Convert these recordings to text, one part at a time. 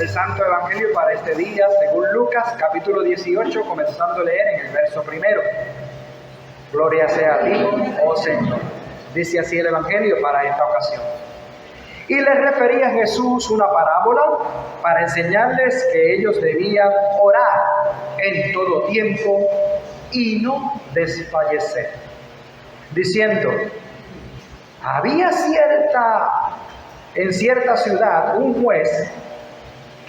el Santo Evangelio para este día, según Lucas, capítulo 18, comenzando a leer en el verso 1. Gloria sea a ti, oh Señor. Dice así el Evangelio para esta ocasión. Y les refería a Jesús una parábola para enseñarles que ellos debían orar en todo tiempo y no desfallecer, diciendo: había en cierta ciudad un juez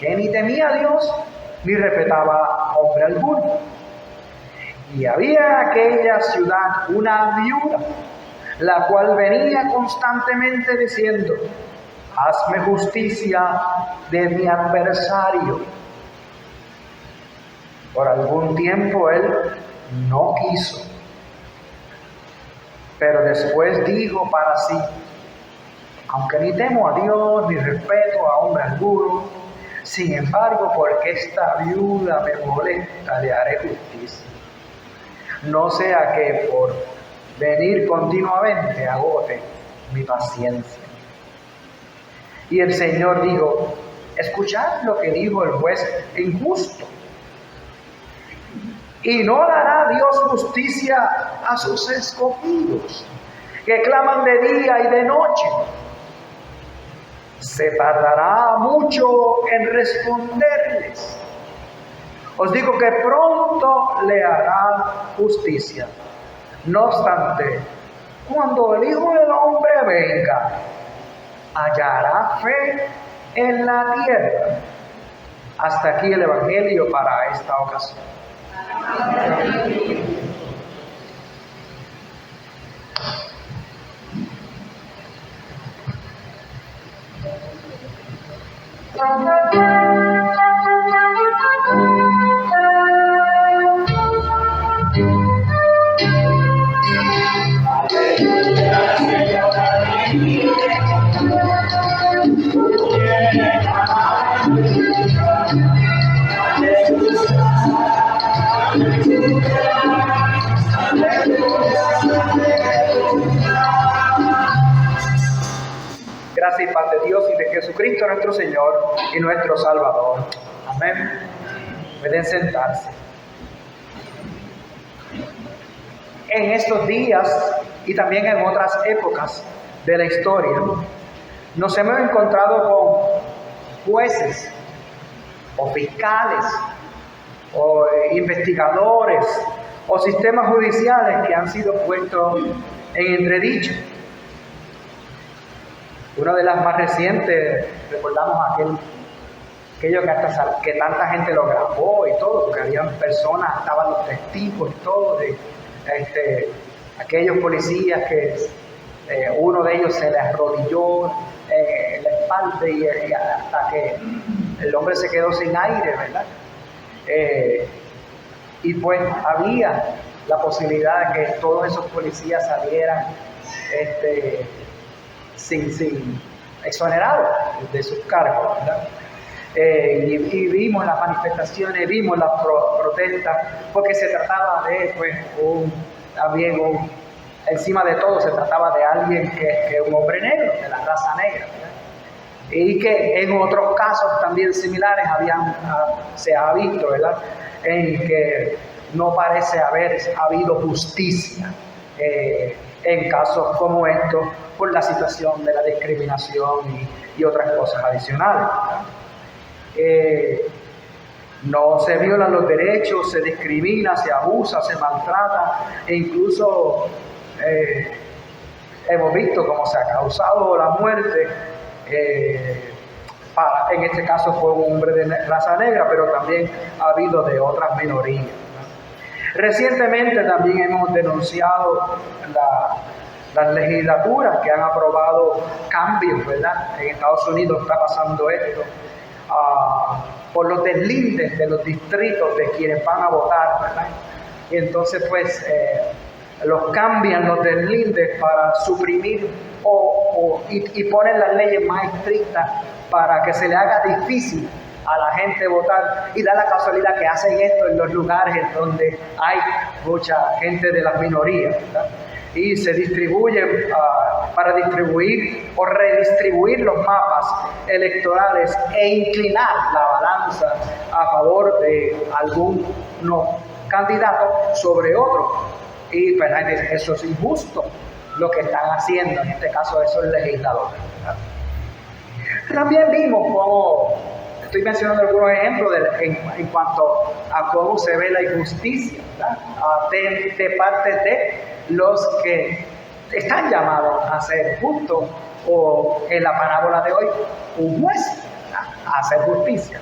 que ni temía a Dios ni respetaba hombre alguno. Y había en aquella ciudad una viuda, la cual venía constantemente diciendo: hazme justicia de mi adversario. Por algún tiempo él no quiso, pero después dijo para sí: aunque ni temo a Dios ni respeto a hombre alguno, sin embargo, porque esta viuda me molesta, le haré justicia. No sea que por venir continuamente agote mi paciencia. Y el Señor dijo: escuchad lo que dijo el juez injusto. ¿Y no dará Dios justicia a sus escogidos, que claman de día y de noche? Se tardará mucho en responderles. Os digo que pronto le hará justicia. No obstante, cuando el Hijo del Hombre venga, hallará fe en la tierra. Hasta aquí el Evangelio para esta ocasión. Gracias y paz de Dios y de Jesucristo nuestro Señor y nuestro Salvador. Amén. Pueden sentarse. En estos días y también en otras épocas de la historia, nos hemos encontrado con jueces o fiscales o investigadores o sistemas judiciales que han sido puestos en entredicho. Una de las más recientes, recordamos aquello que tanta gente lo grabó y todo, porque habían personas, estaban los testigos y todo, de aquellos policías que uno de ellos se le arrodilló en la espalda y hasta que el hombre se quedó sin aire, ¿verdad? Y pues había la posibilidad de que todos esos policías salieran sin exonerados de sus cargos, ¿verdad? Y vimos las manifestaciones, vimos las protestas, porque se trataba de encima de todo se trataba de alguien que es un hombre negro, de la raza negra, ¿verdad? Y que en otros casos también similares se ha visto, ¿verdad?, en que no parece haber habido justicia en casos como estos, por la situación de la discriminación y otras cosas adicionales, ¿verdad? No se violan los derechos, se discrimina, se abusa, se maltrata, e incluso hemos visto cómo se ha causado la muerte. En este caso fue un hombre de raza negra, pero también ha habido de otras minorías, ¿no? Recientemente también hemos denunciado las legislaturas que han aprobado cambios, ¿verdad? En Estados Unidos está pasando esto, por los deslindes de los distritos de quienes van a votar, ¿verdad? Y entonces pues los cambian los deslindes para suprimir y ponen las leyes más estrictas para que se le haga difícil a la gente votar, y da la casualidad que hacen esto en los lugares en donde hay mucha gente de las minorías, ¿verdad? y se distribuyen para distribuir o redistribuir los mapas electorales e inclinar la balanza a favor de algún candidato sobre otro. Y pues eso es injusto lo que están haciendo, en este caso esos legisladores, ¿verdad? También vimos cómo, estoy mencionando algunos ejemplos en cuanto a cómo se ve la injusticia, ¿verdad? De parte de los que están llamados a ser justos, o en la parábola de hoy, un juez, ¿verdad?, a hacer justicia.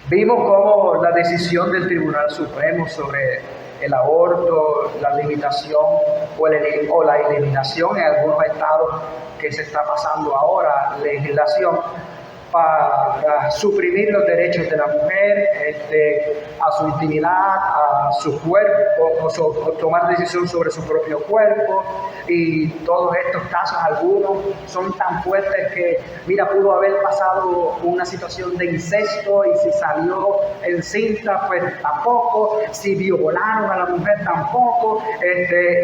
Vimos cómo la decisión del Tribunal Supremo sobre el aborto, la limitación o la eliminación en algunos estados que se está pasando ahora, legislación para suprimir los derechos de la mujer, a su intimidad, a su cuerpo, o tomar decisión sobre su propio cuerpo. Y todos estos casos, algunos son tan fuertes que, mira, pudo haber pasado una situación de incesto y si salió encinta, pues tampoco, si violaron a la mujer tampoco,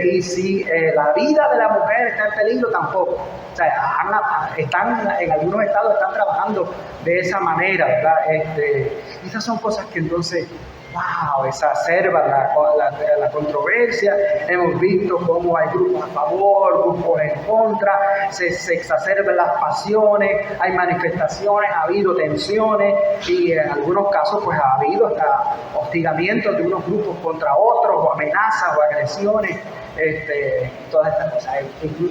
y si la vida de la mujer está en peligro tampoco. O sea, en algunos estados están trabajando de esa manera, ¿verdad? Esas son cosas que entonces, wow, exacerban la controversia. Hemos visto cómo hay grupos a favor, grupos en contra, se exacerban las pasiones, hay manifestaciones, ha habido tensiones y en algunos casos pues ha habido hasta hostigamientos de unos grupos contra otros, o amenazas o agresiones. Todas estas cosas.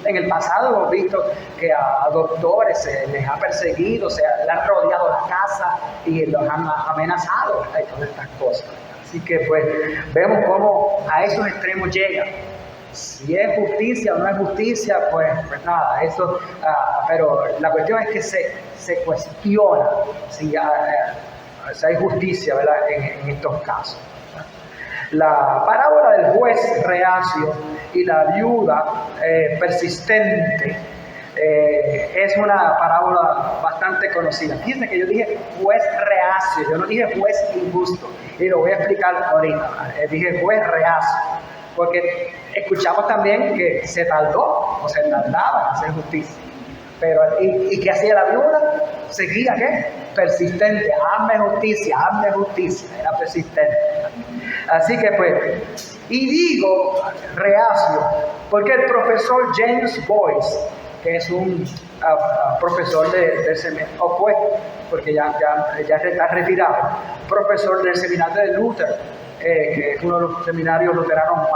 En el pasado hemos visto que a doctores se les ha perseguido, le han rodeado la casa y los han amenazado, ¿verdad? Y todas estas cosas. Así que pues vemos cómo a esos extremos llegan. Si es justicia o no es justicia, pues nada, eso, pero la cuestión es que se cuestiona si hay justicia, ¿verdad?, en estos casos. La parábola del juez reacio y la viuda persistente es una parábola bastante conocida. Fíjense que yo dije juez reacio, yo no dije juez injusto, y lo voy a explicar ahorita. Dije juez reacio, porque escuchamos también que se tardó o se tardaba en hacer justicia. Pero, ¿y qué hacía la viuda? Seguía, ¿qué? Persistente, hazme justicia, era persistente. Así que pues, y digo reacio, porque el profesor James Boyce, que es un profesor del seminario, o fue, porque ya está retirado, profesor del seminario de Luther, que es uno de los seminarios luteranos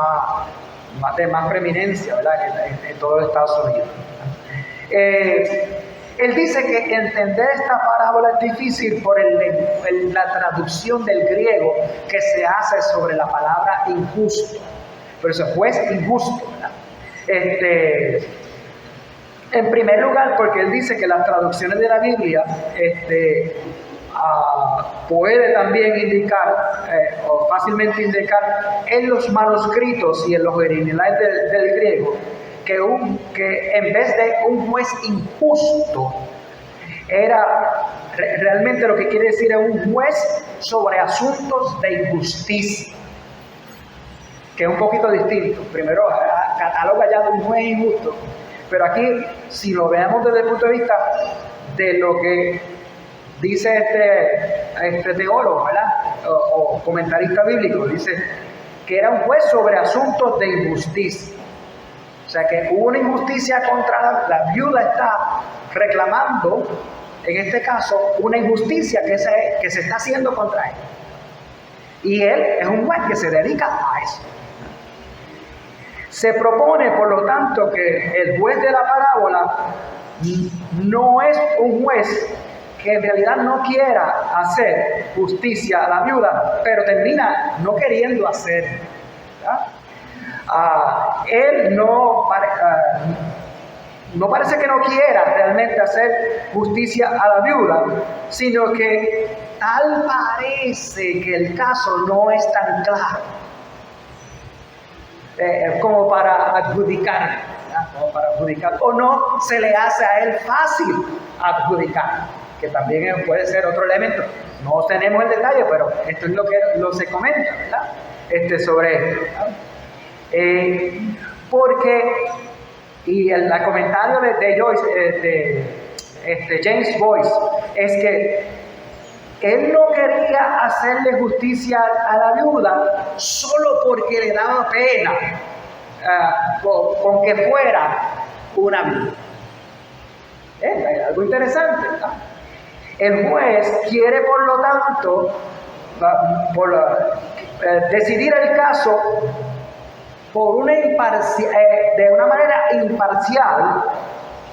de más preeminencia, ¿verdad?, en todos los Estados Unidos. Él dice que entender esta parábola es difícil por la traducción del griego que se hace sobre la palabra injusto. Por eso, juez injusto, ¿verdad? En primer lugar, porque él dice que las traducciones de la Biblia puede también indicar, o fácilmente indicar, en los manuscritos y en los originales del griego, que en vez de un juez injusto, realmente lo que quiere decir es un juez sobre asuntos de injusticia, que es un poquito distinto. Primero cataloga ya de un juez injusto, pero aquí, si lo veamos desde el punto de vista de lo que dice este teólogo, ¿verdad?, o comentarista bíblico, dice que era un juez sobre asuntos de injusticia. O sea que hubo una injusticia contra la viuda, está reclamando, en este caso, una injusticia que se está haciendo contra él. Y él es un juez que se dedica a eso. Se propone, por lo tanto, que el juez de la parábola no es un juez que en realidad no quiera hacer justicia a la viuda, pero termina no queriendo hacer, ¿verdad? Él no parece que no quiera realmente hacer justicia a la viuda, sino que tal parece que el caso no es tan claro como para adjudicar, o no se le hace a él fácil adjudicar, que también puede ser otro elemento. No tenemos el detalle, pero esto es lo que se comenta, ¿verdad?, sobre esto, ¿verdad? Porque, y el comentario de Joyce, James Boyce, es que él no quería hacerle justicia a la viuda solo porque le daba pena con que fuera una viuda. Algo interesante, ¿no? El juez quiere, por lo tanto, decidir el caso de una manera imparcial,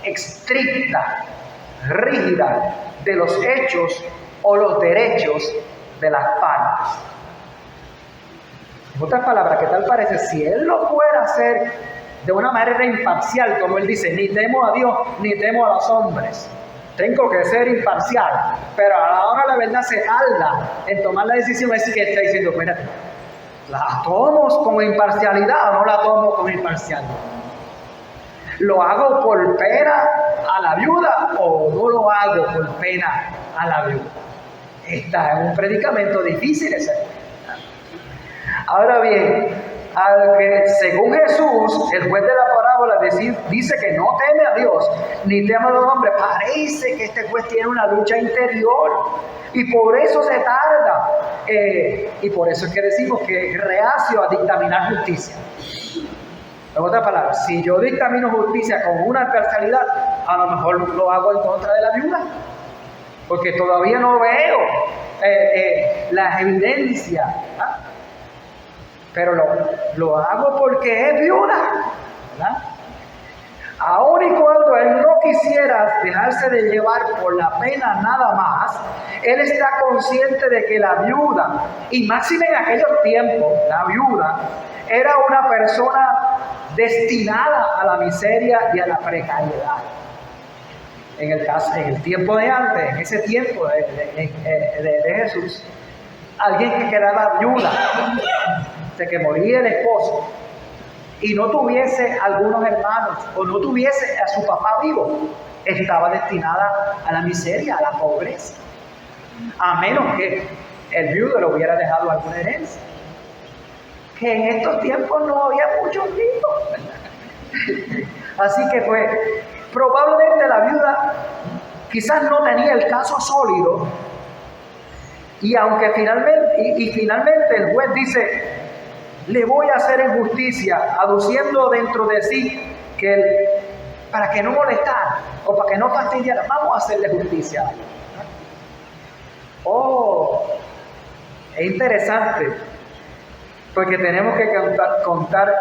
estricta, rígida de los hechos o los derechos de las partes. En otras palabras, ¿qué tal parece? Si él lo fuera a hacer de una manera imparcial, como él dice, ni temo a Dios, ni temo a los hombres. Tengo que ser imparcial, pero a la hora de la verdad se tarda en tomar la decisión. Es que está diciendo, espérate, ¿la tomo con imparcialidad o no la tomo con imparcialidad? ¿Lo hago por pena a la viuda o no lo hago por pena a la viuda? Está en un predicamento difícil ese. Ahora bien, según Jesús, el juez de la parábola dice que no teme a Dios ni teme a los hombres. Parece que este juez tiene una lucha interior y por eso se tarda. Y por eso es que decimos que es reacio a dictaminar justicia. En otras palabras, si yo dictamino justicia con una parcialidad, a lo mejor lo hago en contra de la viuda, porque todavía no veo las evidencias. Pero lo hago porque es viuda, ¿verdad? Aun y cuando él no quisiera dejarse de llevar por la pena nada más, él está consciente de que la viuda, y máxime en aquellos tiempos, la viuda era una persona destinada a la miseria y a la precariedad. En el tiempo de antes, en ese tiempo de Jesús, alguien que quedaba viuda, de que moría el esposo y no tuviese algunos hermanos o no tuviese a su papá vivo, estaba destinada a la miseria, a la pobreza, a menos que el viudo le hubiera dejado alguna herencia, que en estos tiempos no había muchos hijos. Así que probablemente la viuda quizás no tenía el caso sólido, y aunque finalmente el juez dice, le voy a hacer injusticia, aduciendo dentro de sí que para que no molestara o para que no fastidiara, vamos a hacerle justicia a él. Es interesante, porque tenemos que contar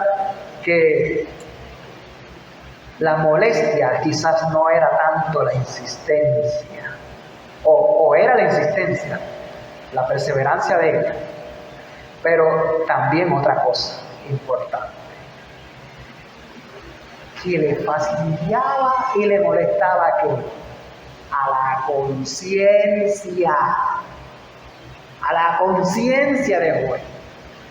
que la molestia quizás no era tanto la insistencia, o era la insistencia, la perseverancia de ella, pero también otra cosa importante, que le fastidiaba y le molestaba a la conciencia del juez,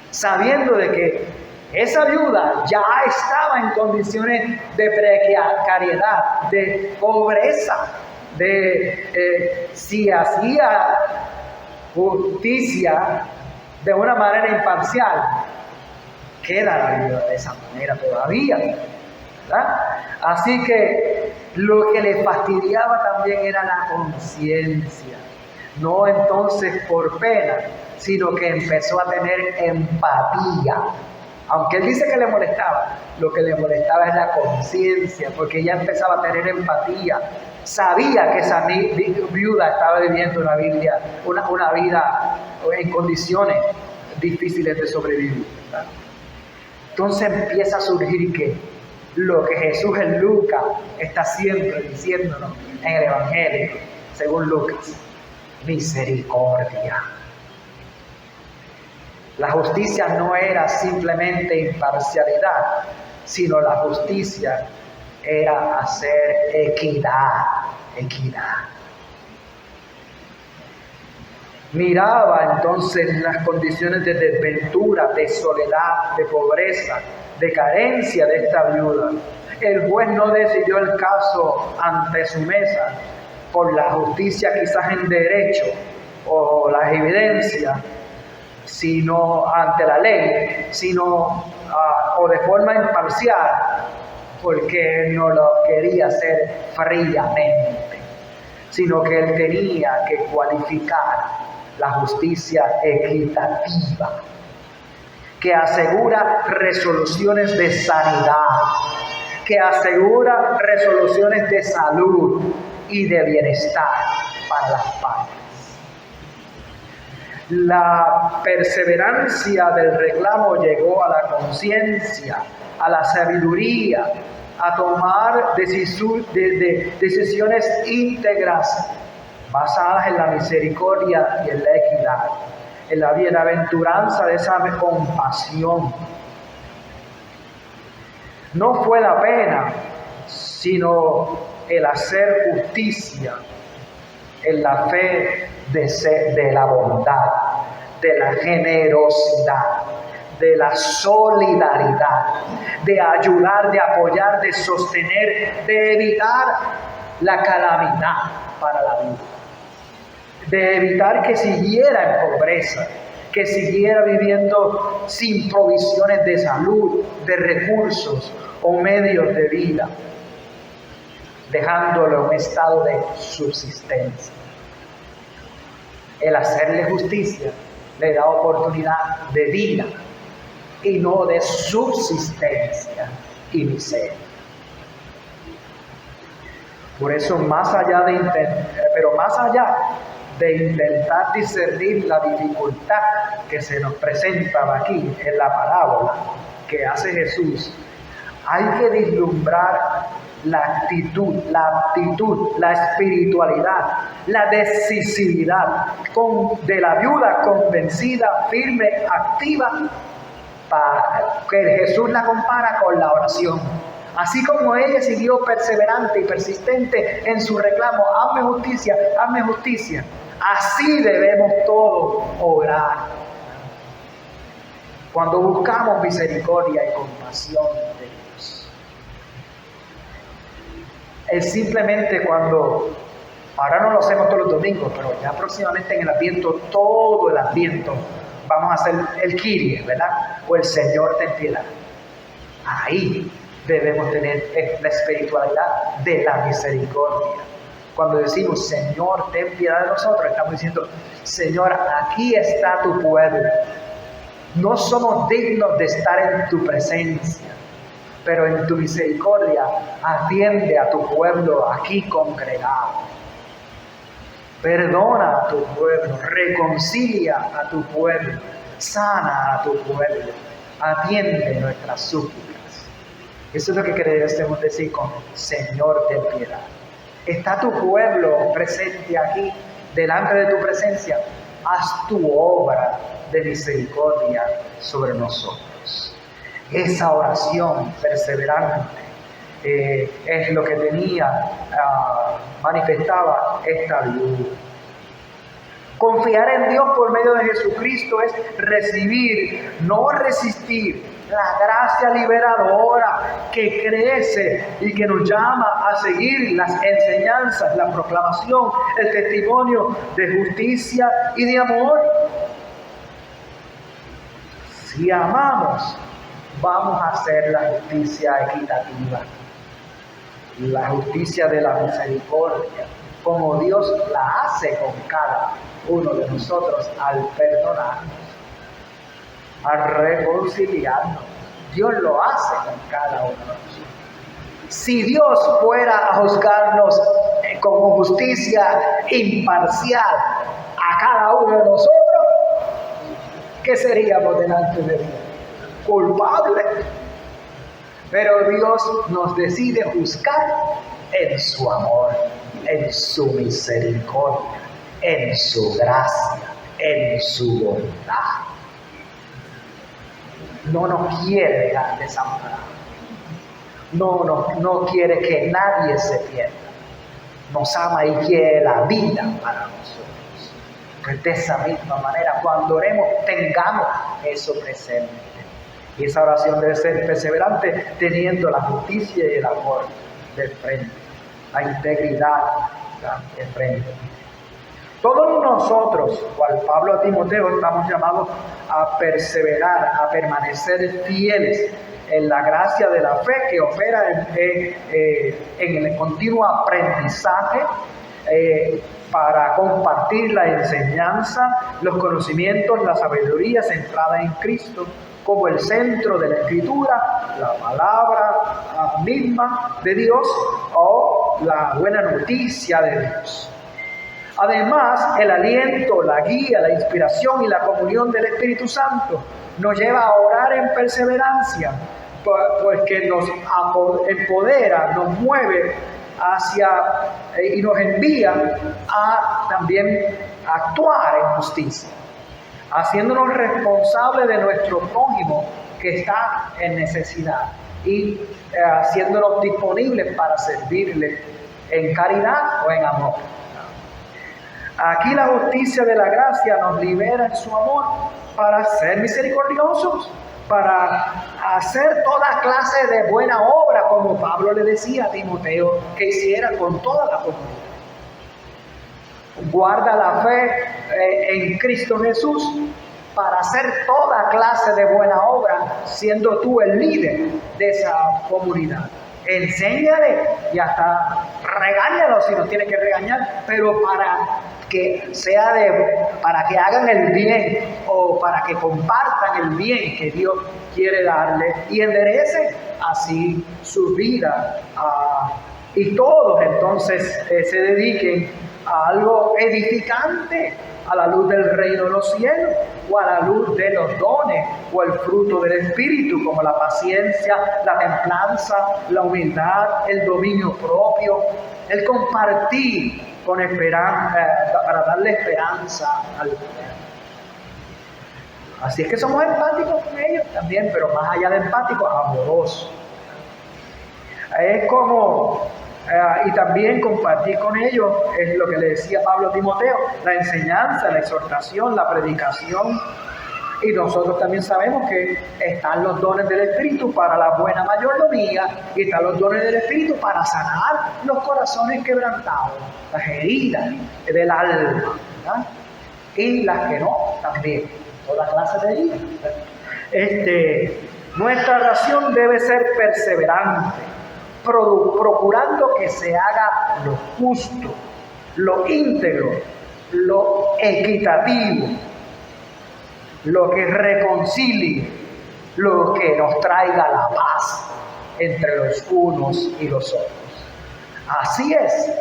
sabiendo de que esa viuda ya estaba en condiciones de precariedad, de pobreza, si hacía justicia de una manera imparcial, queda la viuda de esa manera todavía, ¿verdad? Así que lo que le fastidiaba también era la conciencia, no entonces por pena, sino que empezó a tener empatía. Aunque él dice que le molestaba, lo que le molestaba es la conciencia, porque ella empezaba a tener empatía. Sabía que esa viuda estaba viviendo una vida en condiciones difíciles de sobrevivir, ¿verdad? Entonces empieza a surgir lo que Jesús en Lucas está siempre diciéndonos en el Evangelio, según Lucas: misericordia. La justicia no era simplemente imparcialidad, sino la justicia era hacer equidad. Miraba entonces las condiciones de desventura, de soledad, de pobreza, de carencia de esta viuda. El juez no decidió el caso ante su mesa por la justicia quizás en derecho o las evidencias, sino ante la ley, sino o de forma imparcial, porque Él no lo quería hacer fríamente, sino que Él tenía que cualificar la justicia equitativa, que asegura resoluciones de sanidad, que asegura resoluciones de salud y de bienestar para las partes. La perseverancia del reclamo llegó a la conciencia, a la sabiduría, a tomar decisiones íntegras basadas en la misericordia y en la equidad, en la bienaventuranza de esa compasión. No fue la pena, sino el hacer justicia en la fe de la bondad, de la generosidad, de la solidaridad, de ayudar, de apoyar, de sostener, de evitar la calamidad para la vida, de evitar que siguiera en pobreza, que siguiera viviendo sin provisiones de salud, de recursos o medios de vida, dejándolo en un estado de subsistencia. El hacerle justicia le da oportunidad de vida y no de subsistencia y miseria. Por eso, más allá de intentar discernir la dificultad que se nos presenta aquí en la parábola que hace Jesús, hay que vislumbrar la actitud, la espiritualidad, la decisividad de la viuda convencida, firme, activa, que Jesús la compara con la oración. Así como ella siguió perseverante y persistente en su reclamo, hazme justicia, así debemos todos orar. Cuando buscamos misericordia y compasión de Dios. Es simplemente cuando, ahora no lo hacemos todos los domingos, pero ya próximamente en el Adviento, todo el Adviento, vamos a hacer el Kyrie, ¿verdad? O el Señor ten piedad. Ahí debemos tener la espiritualidad de la misericordia. Cuando decimos, Señor, ten piedad de nosotros, estamos diciendo, Señor, aquí está tu pueblo. No somos dignos de estar en tu presencia, pero en tu misericordia atiende a tu pueblo aquí congregado. Perdona a tu pueblo, reconcilia a tu pueblo, sana a tu pueblo, atiende nuestras súplicas. Eso es lo que queremos decir con Señor, ten piedad. Está tu pueblo presente aquí, delante de tu presencia. Haz tu obra de misericordia sobre nosotros. Esa oración perseverante es lo que manifestaba esta viuda. Confiar en Dios por medio de Jesucristo es recibir, no resistir, la gracia liberadora que crece y que nos llama a seguir las enseñanzas, la proclamación, el testimonio de justicia y de amor. Si amamos, vamos a hacer la justicia equitativa, la justicia de la misericordia, como Dios la hace con cada uno de nosotros al perdonarnos, al reconciliarnos. Dios lo hace con cada uno de nosotros. Si Dios fuera a juzgarnos con justicia imparcial a cada uno de nosotros, ¿qué seríamos delante de Dios? Culpables. Pero Dios nos decide juzgar en su amor, en su misericordia, en su gracia, en su bondad. No nos quiere dejar desamparados. No quiere que nadie se pierda. Nos ama y quiere la vida para nosotros. Pues de esa misma manera, cuando oremos, tengamos eso presente. Y esa oración debe ser perseverante, teniendo la justicia y el amor de frente, la integridad de frente. Todos nosotros nosotros, cual Pablo a Timoteo, estamos llamados a perseverar, a permanecer fieles en la gracia de la fe que opera en el continuo aprendizaje, para compartir la enseñanza, los conocimientos, la sabiduría centrada en Cristo como el centro de la Escritura, la palabra misma de Dios o la buena noticia de Dios. Además, el aliento, la guía, la inspiración y la comunión del Espíritu Santo nos lleva a orar en perseverancia, porque nos empodera, nos mueve hacia y nos envía a también actuar en justicia, haciéndonos responsables de nuestro prójimo que está en necesidad y haciéndonos disponibles para servirle en caridad o en amor. Aquí la justicia de la gracia nos libera en su amor para ser misericordiosos, para hacer toda clase de buena obra, como Pablo le decía a Timoteo que hiciera con toda la comunidad. Guarda la fe en Cristo Jesús para hacer toda clase de buena obra, siendo tú el líder de esa comunidad. Enséñale y hasta regáñalo si nos tiene que regañar, pero para que para que hagan el bien o para que compartan el bien que Dios quiere darle y enderecen así su vida, y todos entonces se dediquen a algo edificante, a la luz del reino de los cielos, o a la luz de los dones, o el fruto del Espíritu, como la paciencia, la templanza, la humildad, el dominio propio, el compartir con esperanza, para darle esperanza al mundo. Así es que somos empáticos con ellos también, pero más allá de empáticos, amorosos. Es como... y también compartir con ellos es lo que le decía Pablo a Timoteo, la enseñanza, la exhortación, la predicación. Y nosotros también sabemos que están los dones del Espíritu para la buena mayordomía y están los dones del Espíritu para sanar los corazones quebrantados, las heridas del alma, ¿verdad? Y las que no, también, toda clase de heridas. Nuestra oración debe ser perseverante, procurando que se haga lo justo, lo íntegro, lo equitativo, lo que reconcilie, lo que nos traiga la paz entre los unos y los otros. Así es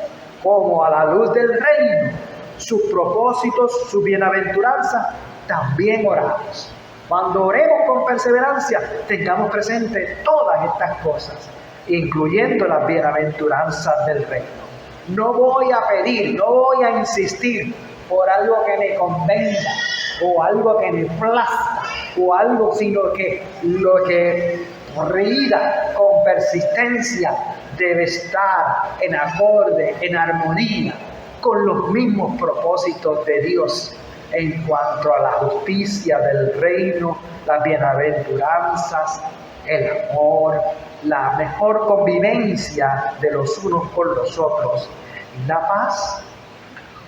como a la luz del reino, sus propósitos, su bienaventuranza, también oramos. Cuando oremos con perseverancia, tengamos presente todas estas cosas, incluyendo las bienaventuranzas del reino. No voy a pedir, no voy a insistir por algo que me convenga o algo que me plazca o algo, sino que lo que rida con persistencia debe estar en acorde, en armonía con los mismos propósitos de Dios en cuanto a la justicia del reino, las bienaventuranzas, el amor, la mejor convivencia de los unos con los otros y la paz.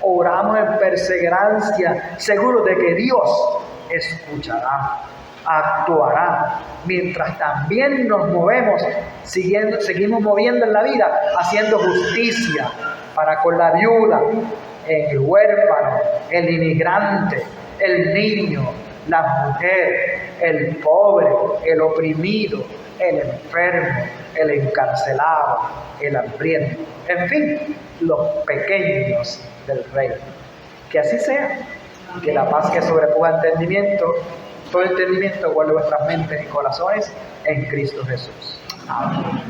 Oramos en perseverancia, seguros de que Dios escuchará, actuará, mientras también nos movemos, seguimos moviendo en la vida, haciendo justicia para con la viuda, el huérfano, el inmigrante, el niño, la mujer, el pobre, el oprimido, el enfermo, el encarcelado, el hambriento, en fin, los pequeños del reino. Que así sea, y que la paz que sobrepuja todo entendimiento guarde vuestras mentes y corazones en Cristo Jesús. Amén.